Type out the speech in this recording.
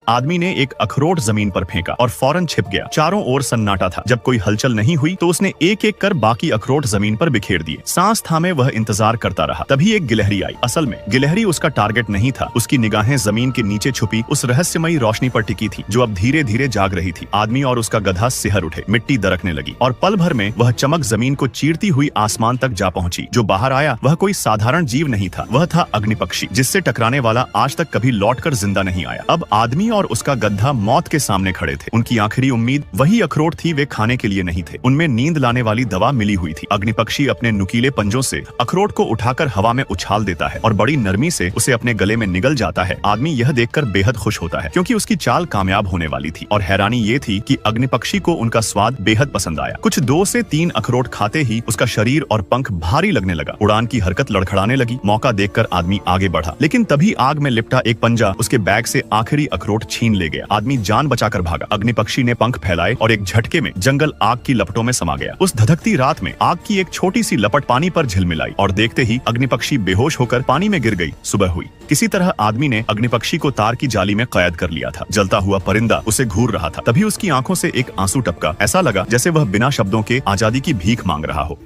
आदमी ने एक अखरोट जमीन पर फेंका और फौरन छिप गया। चारों ओर सन्नाटा था। जब कोई हलचल नहीं हुई तो उसने एक एक कर बाकी अखरोट जमीन पर बिखेर दिए। सांस थामे वह इंतजार करता रहा। तभी एक गिलहरी आई। असल में गिलहरी उसका टारगेट नहीं था। उसकी निगाहें जमीन के नीचे छुपी उस रहस्यमयी रोशनी पर टिकी थी जो अब धीरे धीरे जाग रही थी। आदमी और उसका गधा सिहर उठे। मिट्टी दरकने लगी और पल भर में वह चमक जमीन को चीरती हुई आसमान तक जा पहुंची। जो बाहर आया वह कोई साधारण जीव नहीं था, वह था अग्निपक्षी, जिससे टकराने वाला आज तक कभी लौटकर जिंदा नहीं आया। अब आदमी और उसका गधा मौत के सामने खड़े थे। उनकी आखिरी उम्मीद वही अखरोट थी, वे खाने के लिए नहीं थे। उनमें नींद लाने वाली दवा मिली हुई थी। अग्निपक्षी अपने नुकीले पंजों से अखरोट को उठाकर हवा में उछाल देता है और बड़ी नरमी से उसे अपने गले में निगल जाता है। आदमी यह देखकर बेहद खुश होता है क्योंकि उसकी चाल कामयाब होने वाली थी। और हैरानी ये थी कि अग्निपक्षी को उनका स्वाद बेहद पसंद आया। कुछ 2 से 3 अखरोट खाते ही उसका शरीर और पंख भारी लगने लगा। उड़ान की हरकत लड़खड़ाने लगी। मौका देखकर आदमी आगे बढ़ा, लेकिन तभी आग में लिपटा एक पंजा उसके बैग से आखिरी अखरोट छीन ले गया। आदमी जान बचाकर भागा। अग्निपक्षी ने पंख फैलाए और एक झटके में जंगल आग की लपटों में समा गया। उस धधकती रात में आग की एक छोटी सी लपट पानी पर झिलमिलाई और देखते ही अग्निपक्षी बेहोश होकर पानी में गिर गई। सुबह हुई। किसी तरह आदमी ने अग्निपक्षी को तार की जाली में कैद कर लिया था। जलता हुआ परिंदा उसे घूर रहा था। तभी उसकी आंखों से एक आंसू टपका। ऐसा लगा जैसे वह बिना शब्दों के आजादी की भीख मांग रहा हो।